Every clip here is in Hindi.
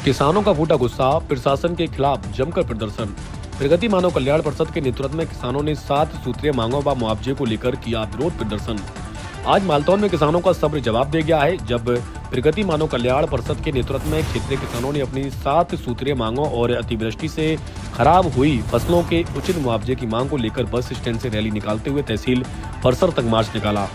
किसानों का फूटा गुस्सा, प्रशासन के खिलाफ जमकर प्रदर्शन। प्रगति मानव कल्याण परिषद के नेतृत्व में किसानों ने 7 सूत्रीय मांगों व मुआवजे को लेकर किया विरोध प्रदर्शन। आज मालतौन में किसानों का सब्र जवाब दे गया है, जब प्रगति मानव कल्याण परिषद के नेतृत्व में क्षेत्रीय किसानों ने अपनी 7 सूत्रीय मांगों और अतिवृष्टि से खराब हुई फसलों के उचित मुआवजे की मांग को लेकर बस स्टैंड से रैली निकालते हुए तहसील परिसर तक मार्च निकाला।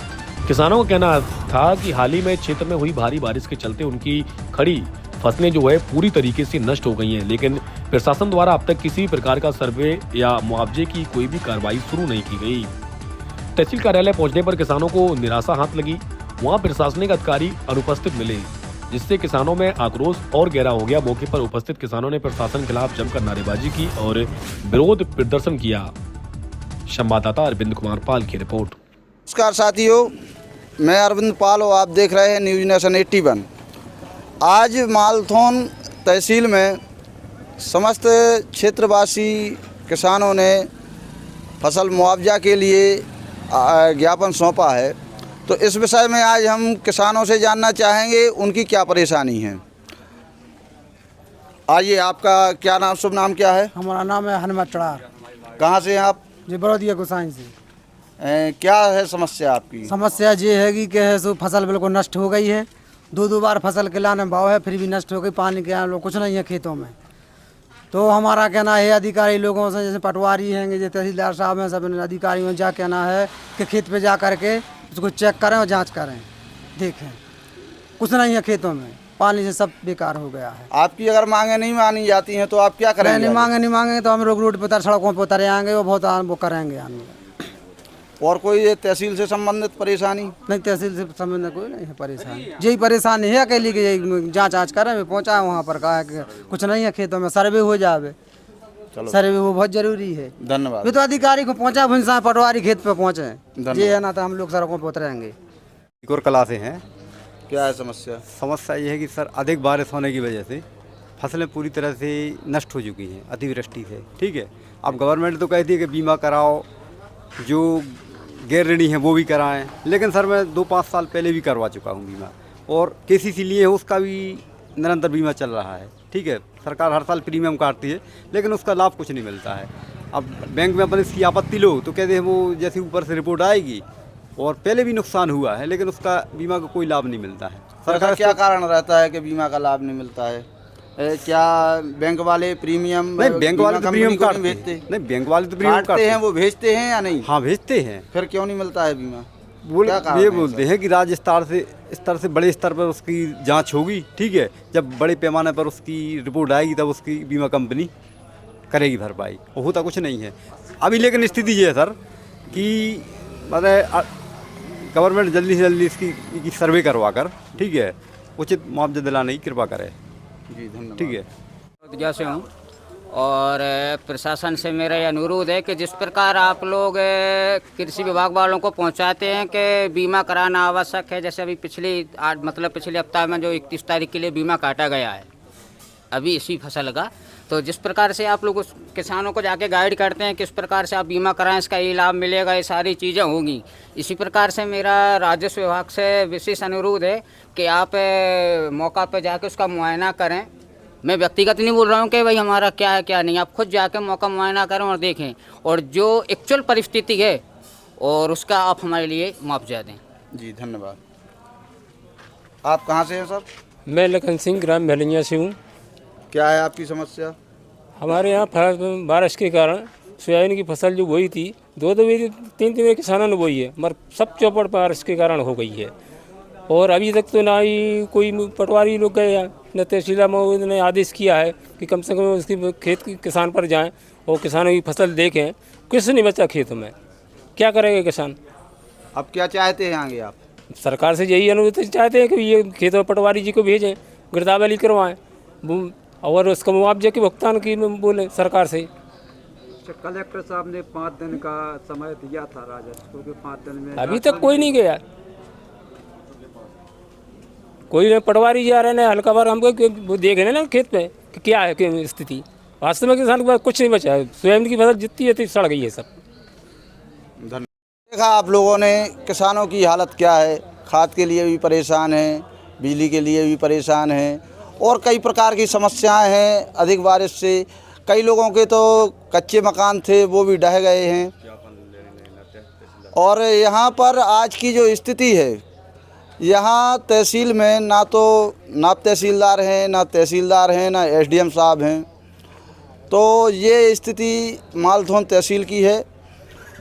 किसानों का कहना था कि हाल ही में क्षेत्र में हुई भारी बारिश के चलते उनकी खड़ी फसलें जो है पूरी तरीके से नष्ट हो गई हैं, लेकिन प्रशासन द्वारा अब तक किसी प्रकार का सर्वे या मुआवजे की कोई भी कार्रवाई शुरू नहीं की गई। तहसील कार्यालय पहुंचने पर किसानों को निराशा हाथ लगी। वहां प्रशासनिक अधिकारी अनुपस्थित मिले, जिससे किसानों में आक्रोश और गहरा हो गया। मौके पर उपस्थित किसानों ने प्रशासन के खिलाफ जमकर नारेबाजी की और विरोध प्रदर्शन किया। संवाददाता अरविंद कुमार पाल की रिपोर्ट। नमस्कार साथियों, मैं अरविंद पाल और आप देख रहे हैं न्यूज़ नेशन 81। आज मालथौन तहसील में समस्त क्षेत्रवासी किसानों ने फसल मुआवजा के लिए ज्ञापन सौंपा है, तो इस विषय में आज हम किसानों से जानना चाहेंगे उनकी क्या परेशानी है। आइए, आपका क्या नाम, शुभ नाम क्या है? हमारा नाम है हनुमत चढ़ार। कहाँ से हैं आप? जी, बड़ौदिया गोसाई से। क्या है समस्या आपकी? समस्या ये है कि है सो फसल बिल्कुल नष्ट हो गई है। दो बार फसल के लाने भाव है, फिर भी नष्ट हो गई। पानी के लोग कुछ नहीं है खेतों में। तो हमारा कहना है अधिकारी लोगों से, जैसे पटवारी हैं, जैसे तहसीलदार साहब हैं, सब अधिकारियों जा कहना है कि खेत पे जा करके उसको चेक करें और जांच करें, देखें। कुछ नहीं है खेतों में, पानी से सब बेकार हो गया है। आपकी अगर मांगे नहीं मानी जाती हैं तो आप क्या करेंगे? नहीं मांगेंगे तो हम लोग रोड पर सड़कों पर उतरे आएंगे, वो बहुत वो करेंगे हम। और कोई ये तहसील से संबंधित परेशानी? नहीं, तहसील से संबंधित कोई नहीं है परेशानी। यही परेशानी है अकेली की, यही जांच करें। पहुँचा वहाँ पर कहा कि कुछ नहीं है खेतों में, सर्वे हो जावे। सर्वे वो बहुत जरूरी है। धन्यवाद। ये तो अधिकारी को पहुँचा, भुंसा पटवारी खेत पे पहुँचे, ये है ना, तो हम लोग सड़कों पर उतरेंगे। और कला से हैं। क्या है समस्या? समस्या ये है कि सर अधिक बारिश होने की वजह से फसलें पूरी तरह से नष्ट हो चुकी हैं अतिवृष्टि से। ठीक है, अब गवर्नमेंट तो कहती है कि बीमा कराओ, जो गैर ऋणी हैं वो भी कराएं, लेकिन सर मैं 2-5 साल पहले भी करवा चुका हूँ बीमा, और KCC लिए है, उसका भी निरंतर बीमा चल रहा है। ठीक है, सरकार हर साल प्रीमियम काटती है, लेकिन उसका लाभ कुछ नहीं मिलता है। अब बैंक में अपन इसकी आपत्ति लो तो कहते हैं वो जैसे ऊपर से रिपोर्ट आएगी, और पहले भी नुकसान हुआ है, लेकिन उसका बीमा का कोई लाभ नहीं मिलता है। सरकार क्या कारण रहता है कि बीमा का लाभ नहीं मिलता है? क्या बैंक वाले प्रीमियम? नहीं, बैंक वाले तो प्रीमियम काटते भेजते? नहीं, बैंक वाले तो प्रीमियम काटते हैं, वो भेजते हैं या नहीं? हाँ, भेजते हैं। फिर क्यों नहीं मिलता है बीमा? ये बोलते हैं कि राज्य स्तर से बड़े स्तर पर उसकी जांच होगी। ठीक है, जब बड़े पैमाने पर उसकी रिपोर्ट आएगी तब उसकी बीमा कंपनी करेगी भरपाई, और होता कुछ नहीं है अभी। लेकिन स्थिति ये है सर कि मतलब गवर्नमेंट जल्दी से जल्दी इसकी सर्वे करवा कर, ठीक है, उचित मुआवजा दिलाने की कृपा करे। जी धन्यवाद। ठीक है। बड़ौदिया से हूँ, और प्रशासन से मेरा ये अनुरोध है कि जिस प्रकार आप लोग कृषि विभाग वालों को पहुंचाते हैं कि बीमा कराना आवश्यक है, जैसे अभी पिछले हफ्ता में जो 31 तारीख के लिए बीमा काटा गया है अभी इसी फसल का, तो जिस प्रकार से आप लोग उस किसानों को जाके गाइड करते हैं किस प्रकार से आप बीमा कराएं, इसका ये लाभ मिलेगा, ये सारी चीज़ें होंगी। इसी प्रकार से मेरा राजस्व विभाग से विशेष अनुरोध है कि आप मौका पर जाके उसका मुआयना करें। मैं व्यक्तिगत नहीं बोल रहा हूँ कि भाई हमारा क्या है क्या नहीं, आप खुद जाके मौका मुआयना करें और देखें, और जो एक्चुअल परिस्थिति है और उसका आप हमारे लिए मुआवजा दें। जी धन्यवाद। आप कहाँ से हैं सर? मैं लखन सिंह, ग्राम भलिया से हूँ। क्या है आपकी समस्या? हमारे यहाँ बारिश के कारण सोयाबीन की फसल जो बोई थी, 2-3 किसानों ने बोई है, मगर सब चौपट बारिश के कारण हो गई है। और अभी तक तो ना ही कोई पटवारी लोग गए, न तहसीलदार ने आदेश किया है कि कम से कम उसकी खेत किसान पर जाएं और किसानों की फसल देखें। कुछ नहीं बचा खेतों में, क्या करेंगे किसान? अब क्या चाहते हैं आगे आप? सरकार से यही अनुरोध चाहते हैं कि ये खेतों पटवारी जी को भेजें, गिरदावरी करवाएँ और उसका मुआवजे के भुगतान की बोले सरकार से। कलेक्टर साहब ने 5 दिन का समय दिया था राजस्व को, 5 दिन में अभी तक कोई नहीं गया। कोई पटवारी जा रहे हैं, हल्का बार हमको वो देख रहे हैं ना खेत पे कि क्या है स्थिति। वास्तव में किसान के पास कुछ नहीं बचा है, सोयाबीन की फसल जितनी है सड़ गई है सब। देखा आप लोगों ने किसानों की हालत क्या है, खाद के लिए भी परेशान हैं, बिजली के लिए भी परेशान हैं, और कई प्रकार की समस्याएं हैं। अधिक बारिश से कई लोगों के तो कच्चे मकान थे वो भी ढह गए हैं। और यहाँ पर आज की जो स्थिति है, यहाँ तहसील में ना तो नायब तहसीलदार हैं, ना तहसीलदार हैं, ना एसडीएम साहब हैं। तो ये स्थिति मालथौन तहसील की है।